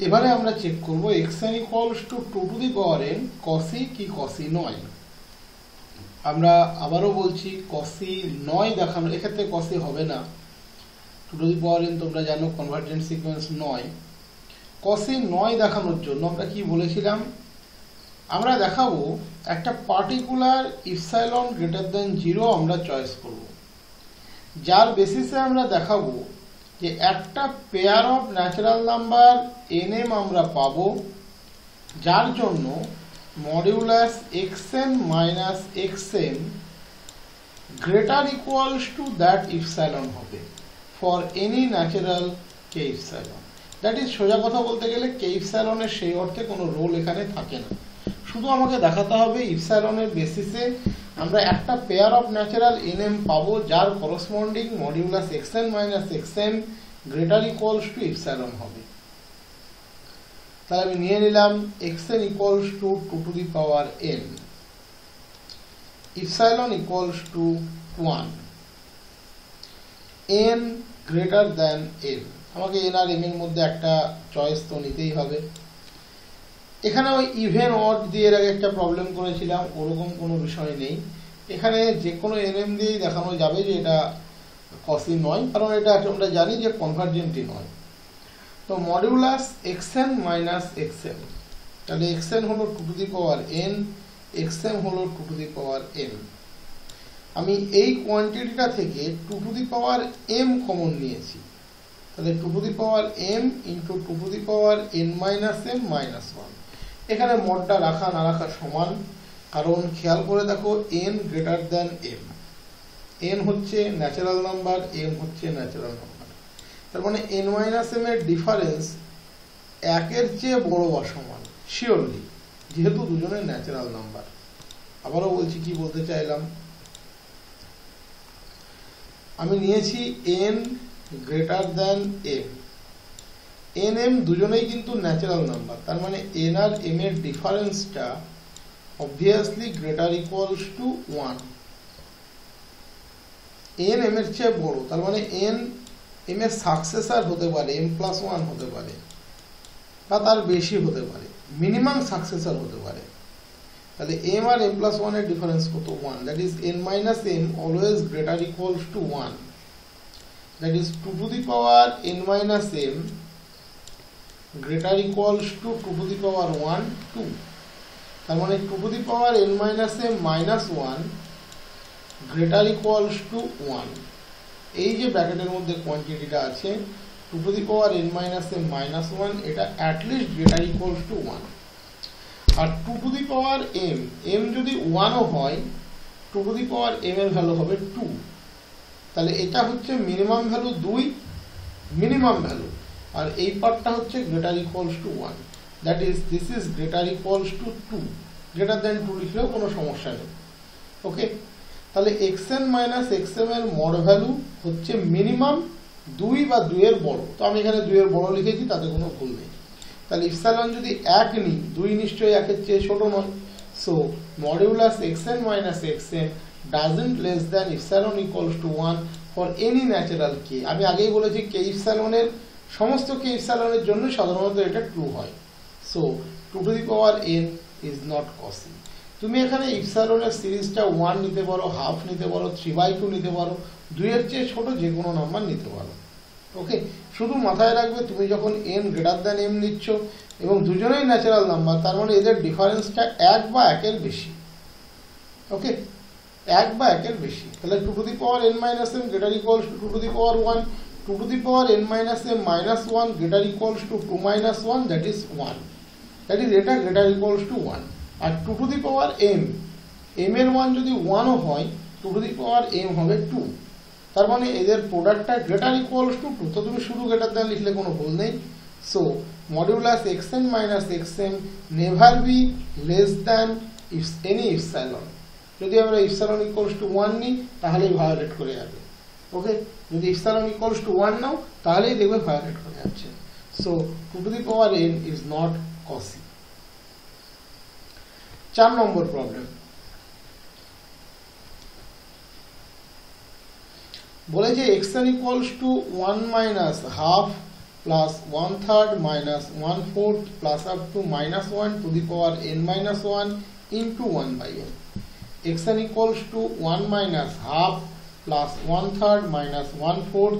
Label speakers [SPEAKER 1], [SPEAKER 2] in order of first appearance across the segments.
[SPEAKER 1] এবারে আমরা চেক করব xn equals to 2 to the power n কসি কি কসি নয়। আমরা আবারও বলছি কসি নয় দেখানো, এক্ষেত্রে কসি হবে না। 2 টু দি পাওয়ার n তোমরা জানো কনভার্জেন্ট সিকোয়েন্স নয়। কসি নয় দেখানোর জন্য আমরা কি বলেছিলাম, আমরা দেখাবো একটা পার্টিকুলার ইপসাইলন গ্রেটার দেন 0 আমরা চয়েস করব, যার বেসিসে আমরা দেখাবো যে একটা pair of natural number nm আমরা পাবো, যার জন্য modulus xn minus xm greater equals to that epsilon হবে for any natural K epsilon. That is সোজা কথা বলতে গেলে কে ইপসাইলনের সেই অর্থে কোনো রোল এখানে থাকে না, শুধু আমাকে দেখাতে হবে ইপসাইলনের বেসিসে আমরা একটা পেয়ার অফ ন্যাচারাল nm পাবো, যার corresponding modulus xn minus xm greater equals two epsilon হবে। তাহলে আমি নিয়ে নিলাম xn equals to 2 to the power n, epsilon equals to 1, n greater than m। আমাকে n আর m এর মধ্যে একটা চয়েস তো নিতেই হবে। এখানে ওই ইভেন অড দিয়ে এর আগে একটা প্রবলেম করেছিলাম, ওরকম কোনো বিষয় নেই। এখানে যে কোনো nm দিয়েই দেখানো যাবে যে এটা কসি নয়, কারণ এটা আমরা জানি যে কনভার্জেন্টই নয়। তো মডিউলাস xn মাইনাস xm, তাহলে xn হলো 2 to the power n, xm হলো 2 টু দি পাওয়ার m। আমি এই কোয়ান্টিটিটা থেকে 2 টু দি পাওয়ার m কমন নিয়েছি, তাহলে 2 টু দি পাওয়ার m into 2 to the power n minus m minus 1। এখানে মডটা রাখা না রাখা সমান, কারণ খেয়াল করে দেখো n greater than m, n হচ্ছে ন্যাচারাল নাম্বার, m হচ্ছে ন্যাচারাল নাম্বার। তার মানে n মাইনাস m এর ডিফারেন্স 1 এর চেয়ে বড় বা সমান শিওরলি, যেহেতু দুজনের ন্যাচারাল নাম্বার। আবারও বলছি কি বলতে চাইলাম, আমি নিয়েছি n greater than m, n m দুজনেই কিন্তু ন্যাচারাল নাম্বার, তার মানে n আর m এর ডিফারেন্সটা obviously greater equals to 1। n m এর চেয়ে বড়, তার মানে n m এর সাকসেসর হতে পারে, m প্লাস 1 হতে পারে বা তার বেশি হতে পারে, মিনিমাম সাকসেসর হতে পারে। তাহলে m আর m প্লাস 1 এর ডিফারেন্স কত? 1, that is n minus m always greater equals to 1, that is 2 to the power n minus m greater equals to 2 to the power 1 2। তার মানে 2 to the power n minus m minus 1 greater equals to 1। এই যে ব্র্যাকেটের মধ্যে কোয়ান্টিটিটা আছে 2 to the power n minus m minus 1, এটা at least greater equals to 1। আর 2 টু দি পাওয়ার m, m যদি 1 ও হয় 2 টু দি পাওয়ার m এর ভ্যালু হবে 2, তাহলে এটা হচ্ছে মিনিমাম ভ্যালু 2, মিনিমাম ভ্যালু, আর এই পার্টটা হচ্ছে greater equals to 1, that is this is greater equals to 2। Greater than 2 লিখলেও কোনো সমস্যা নেই। ওকে, তাহলে xn মাইনাস xm এর মড ভ্যালু হচ্ছে মিনিমাম 2 বা 2 এর বড়, তো আমি এখানে 2 এর বড় লিখেছি, তাতে কোনো ভুল নেই। তাহলে ইপসাইলন যদি 1 নিই, 2 নিশ্চয়ই 1 এর চেয়ে ছোট নয়, so modulus xn minus xm doesn't less than epsilon equals to 1 for any natural k। আমি আগেই বলেছি k ইপসাইলনের সমস্ত k ইপসাইলনের জন্য সাধারণত এটা ট্রু হয়। So 2 to the power n is not Cauchy. তুমি এখানে ইপসাইলনের সিরিজটা 1 নিতে পারো, হাফ নিতে পারো, 3/2 নিতে পারো, 2 এর চেয়ে ছোট যে কোনো নাম্বার নিতে পারো। ওকে, শুধু মাথায় রাখবে তুমি যখন n গ্রেটার দ্যান m নিচ্ছ এবং দুজনেই ন্যাচারাল নাম্বার, তার মানে এদের ডিফারেন্সটা 1 বা 1 এর বেশি। ওকে, 1 বা 1 এর বেশি, তাহলে 2 to the power n minus m greater equals to 2 to the power 1, 2 to the power n minus m minus 1 greater equals to 2 minus 1, that is 1, that is এটা গ্রেটার ইকুয়ালস টু 1। আর 2 টু দি পাওয়ার m, m এর মান যদি 1 ও হয় 2 to the পাওয়ার m হবে 2, তার মানে এদের প্রোডাক্টটা গ্রেটার ইকুয়ালস টু 2, তো তুমি শুধু গ্রেটার দ্যান লিখলে কোনো ভুল নেই। So modulus xn minus xm never be less than any epsilon. যদি আমরা ইপসাইলন ইকুয়ালস টু 1 নিই তাহলেই ভায়োলেট করে যাবে। ওকে, যদি ইপসাইলন ইকুয়ালস টু 1 নাও তাহলেই দেখবে ভায়োলেট করে যাচ্ছে। So 2 to the power n is not Cauchy. 4 number problem বলেছে xn equals to 1 minus half plus 1/3 minus 1/4 plus up to minus 1 to the power n minus 1 into 1 by n. Xn equals to 1 minus half plus 1/3 minus 1/4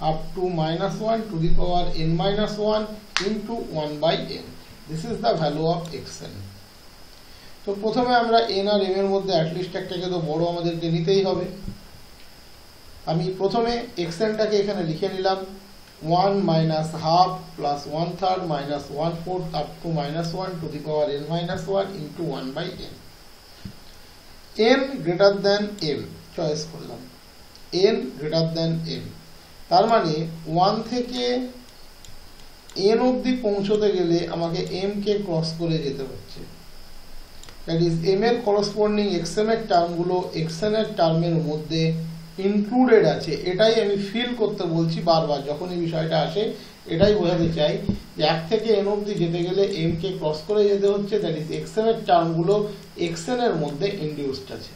[SPEAKER 1] up to minus 1 to the power n minus 1 into 1 by n. This is the value of xn. তো প্রথমে আমরা n আর m এর মধ্যে at least একটাকে তো বড় আমাদেরকে নিতেই হবে। আমি প্রথমে xn টাকে এখানে লিখে নিলাম 1 minus half plus 1/3 minus 1/4 up to minus 1 to the power n minus 1 into 1 by n. n greater than m choice করলাম, n greater than m, তার মানে 1 থেকে n অবধি পৌঁছতে গেলে আমাকে m কে ক্রস করে যেতে হচ্ছে। দ্যাট ইজ m এর করসপন্ডিং xm এর টার্মগুলো xn এর টার্মের মধ্যে ইনক্লুডেড আছে। এটাই আমি ফিল করতে বলছি বারবার যখন এই বিষয়টা আসে, এটাই বোঝাতে চাই যে 1 থেকে n অবধি যেতে গেলে m কে ক্রস করে যেতে হচ্ছে। দ্যাট ইজ xm এর টার্মগুলো xn এর মধ্যে ইনডিউসড আছে।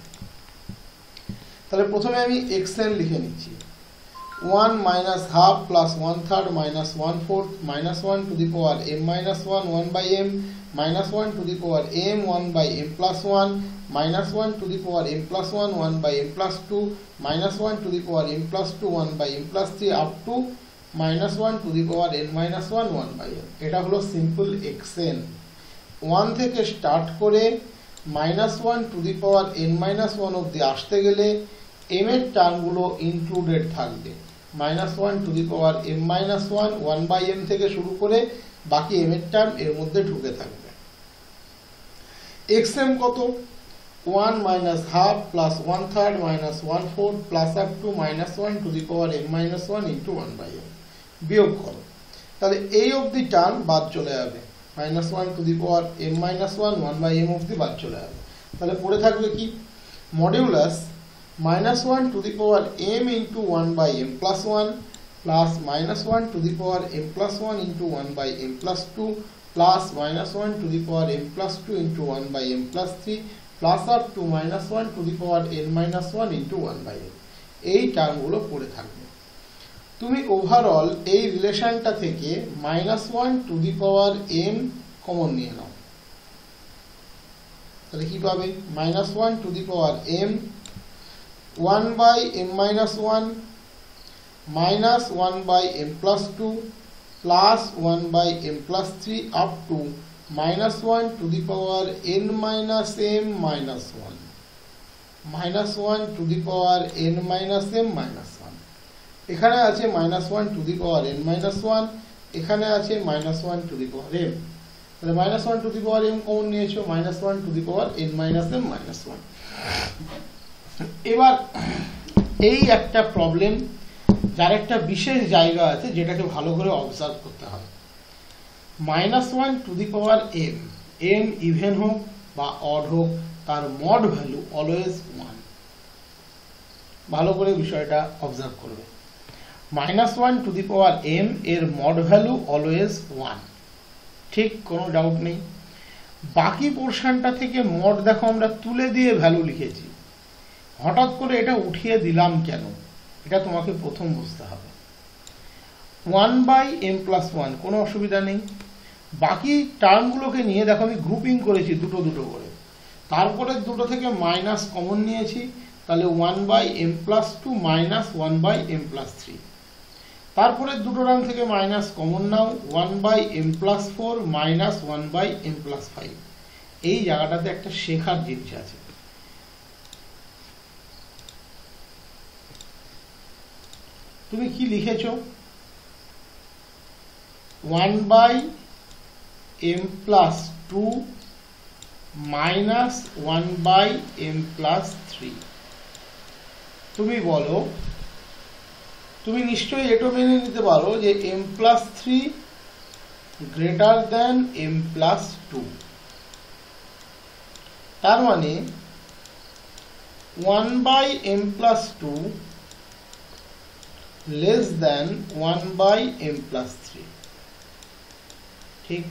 [SPEAKER 1] তাহলে প্রথমে আমি xn লিখে নিচ্ছি 1 minus half plus 1/3 minus 1/4 minus 1 to the power m minus 1 1 by m minus 1 to the power m 1 by m plus 1 minus 1 to the power m plus 1 1 by m plus 2 minus 1 to the power m plus 2 1 by m plus 3 up to minus 1 to the power n minus 1 1 by m. এটা হলো simple xn। 1 থেকে start করে minus 1 to the power n minus 1 অবধি আসতে গেলে m এর টার্মগুলো included থাকবে। minus 1 to the power m minus 1 1 by m থেকে শুরু করে বাকি m এর টার্ম এর মধ্যে ঢুকে থাকবে। xm কত? 1 minus half plus 1/3 minus 1/4 plus up to minus 1 to the power m minus 1 into 1 by m। বিয়োগ করো, তাহলে এই অবধি টার্ম বাদ চলে যাবে। minus 1 to the power m minus 1 1 by m অবধি বাদ চলে যাবে। তাহলে পড়ে থাকবে কি? Modulus minus 1 to the power m into 1 by m plus 1 plus minus 1 to the power m plus 1 into 1 by m plus 2 plus minus 1 to the power m plus 2 into 1 by m plus 3 plus up to minus 1 to the power n minus 1 into 1 by m। এই টার্মগুলো পড়ে থাকবে। তুমি overall এই রিলেশনটা থেকে minus 1 to the power m common নিয়ে নাও, তাহলে কি পাবে? minus 1 to the power m 1 by m minus 1 minus 1 by m plus 2 plus 1 by m plus 3 up to minus 1 to the power n minus m minus 1 minus 1 to the power n minus m minus 1। এখানে আছে minus 1 to the power n minus 1, এখানে আছে minus 1 to the power m। তাহলে minus 1 to the power m common নিয়েছো, minus 1 to the power n minus m minus 1। এবার এই একটা problem যার একটা বিশেষ জায়গা আছে যেটাকে ভালো করে অবজার্ভ করতে হবে। -1 টু দি পাওয়ার m, m ইভেন হোক বা অড হোক, তার মড ভ্যালু অলওয়েজ 1। ভালো করে বিষয়টা অবজার্ভ করবে। -1 টু দি পাওয়ার m এর মড ভ্যালু অলওয়েজ 1, ঠিক, কোনো ডাউট নেই। বাকি পোর্শনটা থেকে মড দেখো আমরা তুলে দিয়ে ভ্যালু লিখেছি, হঠাৎ করে এটা উঠিয়ে দিলাম কেন, এটা তোমাকে প্রথম বুঝতে হবে। 1 by m plus 1 কোনো অসুবিধা নেই। বাকি টার্মগুলোকে নিয়ে দেখো আমি গ্রুপিং করেছি দুটো দুটো করে, তারপরে দুটো থেকে মাইনাস কমন নিয়েছি, তাহলে 1 by m plus 2 minus 1 by m plus 3। তারপরে দুটো টার্ম থেকে minus common now, 1 by m plus 4 minus 1 by m plus 5। এই জায়গাটাতে একটা শেখার জিনিস আছে। তুমি কি লিখেছো? 1 by m plus 2 minus 1 by m plus 3। তুমি বলো, তুমি নিশ্চয়ই এটা মেনে নিতে পারো যে m plus 3 greater than m plus 2। তার মানে 1 by m plus 2 less than 1 by m plus 3, ঠিক?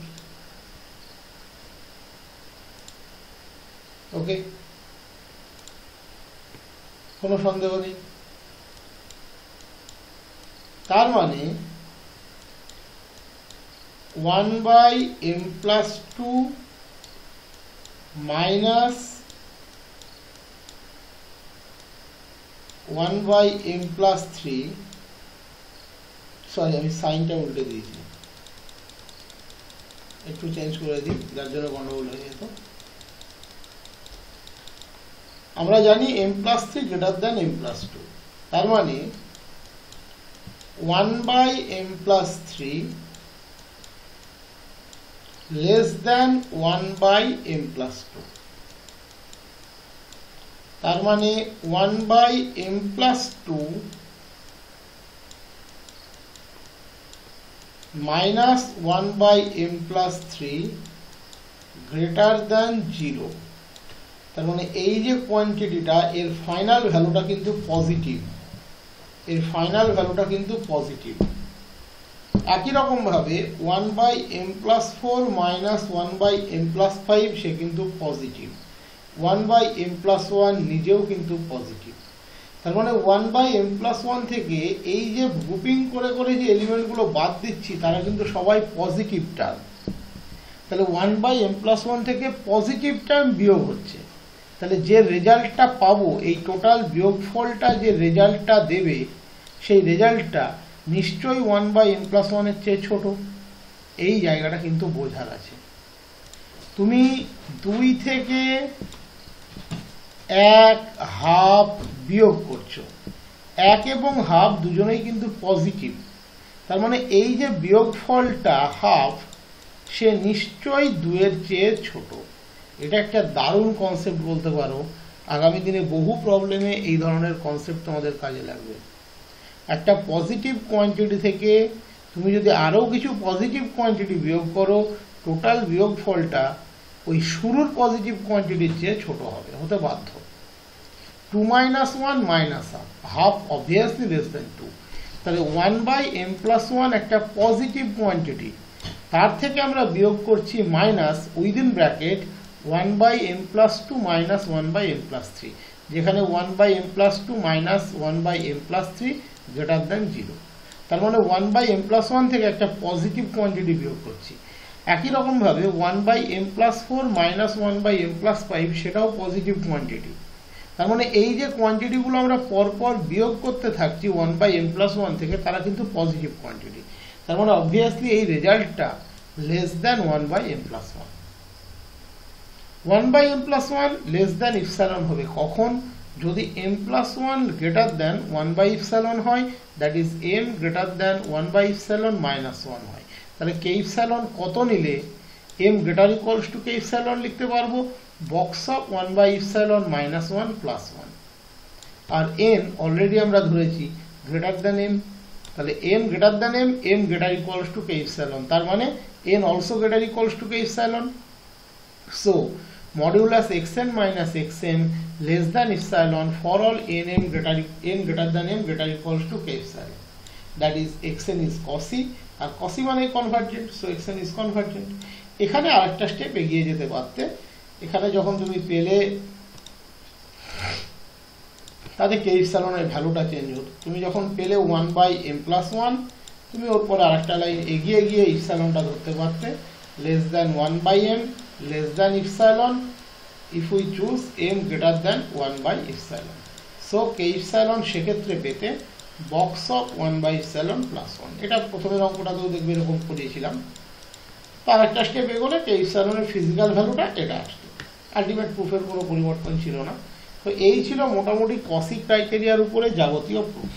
[SPEAKER 1] ওকে, কোনো সন্দেহ নেই। তার মানে 1 by m plus 2 minus 1 by m plus 3, sorry আমি সাইনটা উল্টে দিয়েছি, একটু চেঞ্জ করে দিই, যার জন্য গন্ডগোল হয়ে যেত। আমরা জানি m plus 3 greater than m plus 2, তার মানে 1 by m plus 3 less than 1 by m plus 2, তার মানে 1 by m plus 2 minus 1 by m plus 3 greater than 0, তার মানে এই যে কোয়ান্টিটিটা এর ফাইনাল ভ্যালুটা কিন্তু পজিটিভ, এর ফাইনাল ভ্যালুটা কিন্তু পজিটিভ। একই রকম ভাবে 1 by m plus 4 minus 1 by m plus 5 সে কিন্তু পজিটিভ, 1 by m plus 1 নিজেও কিন্তু পজিটিভ। তার মানে 1 by m plus 1 থেকে এই যে গ্রুপিং করে করে যে এলিমেন্টগুলো বাদ দিচ্ছি তারা কিন্তু সবাই পজিটিভ টার্ম। তাহলে 1 by m plus 1 থেকে পজিটিভ টার্ম বিয়োগ হচ্ছে, তাহলে যে রেজাল্টটা পাবো, এই টোটাল বিয়োগফলটা যে রেজাল্টটা দেবে সেই রেজাল্টটা নিশ্চয়ই 1 by m plus 1 এর চেয়ে ছোট। এই জায়গাটা কিন্তু বোঝার আছে। তুমি 2 থেকে 1 হাফ বিয়োগ করছো, 1 এবং হাফ দুজনেই কিন্তু পজিটিভ, তার মানে এই যে বিয়োগফলটা হাফ সে নিশ্চয়ই 2 এর চেয়ে ছোট। এটা একটা দারুণ কনসেপ্ট বলতে পারো, আগামী দিনে বহু প্রবলেমে এই ধরনের কনসেপ্ট তোমাদের কাজে লাগবে। একটা পজিটিভ কোয়ান্টিটি থেকে তুমি যদি আরও কিছু পজিটিভ কোয়ান্টিটি বিয়োগ করো, টোটাল বিয়োগফলটা ওই শুরুর পজিটিভ কোয়ান্টিটির চেয়ে ছোট হবে, হতে বাধ্য। 2 minus 1 minus half obviously less than 2, তাহলে 1 by m plus 1 একটা পজিটিভ কোয়ান্টিটি, তার থেকে আমরা বিয়োগ করছি minus within bracket 1 by m plus 2 minus 1 by m plus 3, যেখানে 1 by m plus 2 minus 1 by m plus 3 greater than 0, তার মানে 1 by m plus 1 থেকে একটা পজিটিভ কোয়ান্টিটি বিয়োগ করছি। একই রকম ভাবে 1 by m plus 4 minus 1 by m plus 5 সেটাও পজিটিভ কোয়ান্টিটি, তার মানে এই যে কোয়ান্টিটিগুলো আমরা পরপর বিয়োগ করতে থাকছি 1 by m plus 1 থেকে, তারা কিন্তু পজিটিভ কোয়ান্টিটি, তার মানে অবভিয়াসলি এই রেজাল্টটা less than 1 by m plus 1। 1 by m plus 1 less than epsilon হবে কখন? যদি m plus 1 greater than 1 by epsilon হয়, that is m greater than 1 by epsilon minus 1 হয়। তাহলে k ইপসাইলন কত নিলে m greater equals to k epsilon লিখতে পারবো? Box of 1 by epsilon minus 1 plus 1, আর n অলরেডি আমরা ধরেছি গ্রেটার দ্যান m, তাহলে m greater than m greater equals to k epsilon, তার মানে n also greater equals to k epsilon. So modulus xn minus xm less than epsilon for all n greater than m greater equals to k epsilon, that is xn is Cauchy, আর Cauchy মানে convergent, so xn is convergent। এখানে আরেকটা step এগিয়ে যেতে পারতে, এখানে যখন তুমি পেলে তাতে k epsilon এর ভ্যালুটা চেঞ্জ হতো, তুমি যখন পেলে 1 by m plus 1 তুমি ওর পরে আরেকটা লাইন এগিয়ে গিয়ে ইপসাইলনটা ধরতে পারতে, less than 1 by m less than epsilon if we choose m greater than 1 by epsilon, so k epsilon সেক্ষেত্রে পেতে box of 1 by epsilon plus 1। এটা প্রথমের অঙ্কটাতেও দেখবে এরকম করেছিলাম। তার একটা স্টেপ এগোলে k epsilon এর ফিজিক্যাল ভ্যালুটা এটা আসতো, আলটিমেট প্রুফের কোনো পরিবর্তন ছিল না। তো এই ছিল মোটামুটি Cauchy ক্রাইটেরিয়ার উপরে যাবতীয় প্রুফ।